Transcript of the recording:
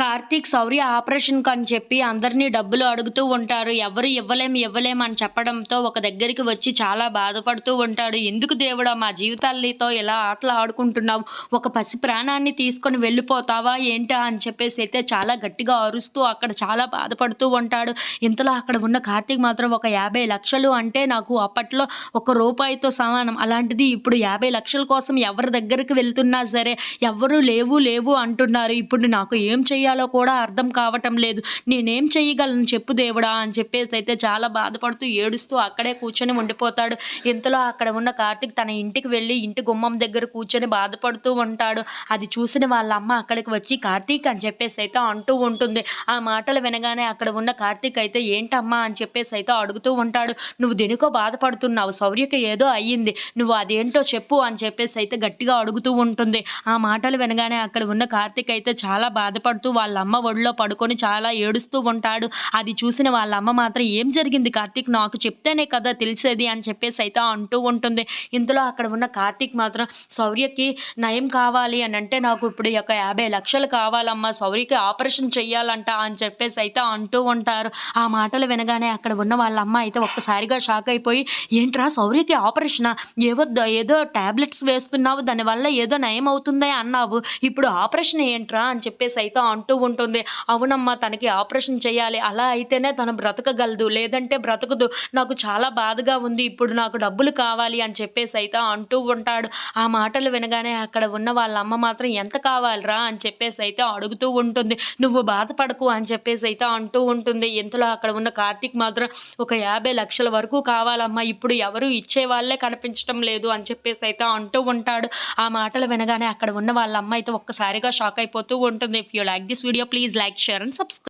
కార్తీక్ శౌర్య ఆపరేషన్‌కని చెప్పి అందరిని డబ్బులు అడుగుతూ ఉంటారు. ఎవరు ఇవ్వలేం అని చెప్పడంతో ఒక దగ్గరికి వచ్చి చాలా బాధపడుతూ ఉంటాడు. "ఎందుకు దేవుడా మా జీవితాలతో ఇలా ఆటలు ఆడుకుంటున్నావు? ఒక పసి ప్రాణాన్ని తీసుకొని వెళ్ళిపోతావా ఏంటా?" అని చెప్పేసైతే చాలా గట్టిగా అరుస్తూ అక్కడ చాలా బాధపడుతూ ఉంటాడు. ఇంతలో అక్కడ ఉన్న కార్తీక్ మాత్రం ఒక 50,00,000 అంటే నాకు అప్పట్లో ఒక రూపాయితో సమానం. అలాంటిది ఇప్పుడు 50,00,000 కోసం ఎవరి దగ్గరికి వెళ్తున్నా సరే, ఎవ్వరు లేవు అంటున్నారు. ఇప్పుడు నాకు ఏం చెయ్యాలో కూడా అర్థం కావటం లేదు. నేనేం చెయ్యగలను చెప్పు దేవుడా! అని చెప్పేసైతే చాలా బాధపడుతూ, ఏడుస్తూ అక్కడే కూర్చొని ఉండిపోతాడు. ఇంతలో అక్కడ ఉన్న కార్తీక్ తన ఇంటికి వెళ్ళి ఇంటి గుమ్మం దగ్గర కూర్చొని బాధపడుతూ ఉంటాడు. అది చూసిన వాళ్ళ అమ్మ అక్కడికి వచ్చి కార్తీక్ అని చెప్పేసైతే అంటూ ఉంటుంది. ఆ మాటలు వినగానే అక్కడ ఉన్న కార్తీక్ అయితే ఏంటమ్మా అని చెప్పేసైతే అడుగుతూ ఉంటాడు. "నువ్వు దేనికో బాధపడుతున్నావు. శౌర్యకి ఏదో అయ్యింది. నువ్వు అదేంటో చెప్పు" అని చెప్పేసైతే గట్టిగా అడుగుతూ ఉంటుంది. ఆ మాటలు వినగానే అక్కడ ఉన్న కార్తీక్ అయితే చాలా బాధపడుతూ వాళ్ళ అమ్మ ఒడిలో పడుకొని చాలా ఏడుస్తూ ఉంటాడు. అది చూసిన వాళ్ళ అమ్మ మాత్రం "ఏం జరిగింది కార్తీక్? నాకు చెప్తేనే కదా తెలిసేది" అని చెప్పేసైతే అంటూ ఉంటుంది. ఇంతలో అక్కడ ఉన్న కార్తీక్ మాత్రం "శౌర్యకి నయం కావాలి అనంటే నాకు ఇప్పుడు ఒక 50,00,000 కావాలమ్మా. శౌర్యకి ఆపరేషన్ చెయ్యాలంట" అని చెప్పేసైతే అంటూ ఉంటారు. ఆ మాటలు వినగానే అక్కడ ఉన్న వాళ్ళ అమ్మ అయితే ఒక్కసారిగా షాక్ అయిపోయి "ఏంట్రా శౌర్యకి ఆపరేషనా? ఏదో టాబ్లెట్స్ వేస్తున్నావు. దానివల్ల ఏదో నయం అవుతుందే అన్నావు. ఇప్పుడు ఆపరేషన్ ఏంట్రా?" అని చెప్పేసైతే అంటూ ఉంటుంది. "అవునమ్మా, తనకి ఆపరేషన్ చేయాలి. అలా అయితేనే తను బ్రతకగలదు. లేదంటే బ్రతకదు. నాకు చాలా బాధగా ఉంది. ఇప్పుడు నాకు డబ్బులు కావాలి" అని చెప్పేసైతే అంటూ ఉంటాడు. ఆ మాటలు వినగానే అక్కడ ఉన్న వాళ్ళ అమ్మ మాత్రం "ఎంత కావాలిరా?" అని చెప్పేసైతే అడుగుతూ ఉంటుంది. "నువ్వు బాధపడకు" అని చెప్పేసైతే అంటూ ఉంటుంది. ఇంతలో అక్కడ ఉన్న కార్తీక్ మాత్రం "ఒక 50,00,000 వరకు కావాలమ్మా. ఇప్పుడు ఎవరు ఇచ్చేవాళ్ళే కనిపించటం లేదు" అని చెప్పేసైతే అంటూ ఉంటాడు. ఆ మాటలు వినగానే అక్కడ ఉన్న వాళ్ళ అమ్మ అయితే ఒక్కసారిగా షాక్ అయిపోతూ ఉంటుంది. If you like this video please like, share and subscribe.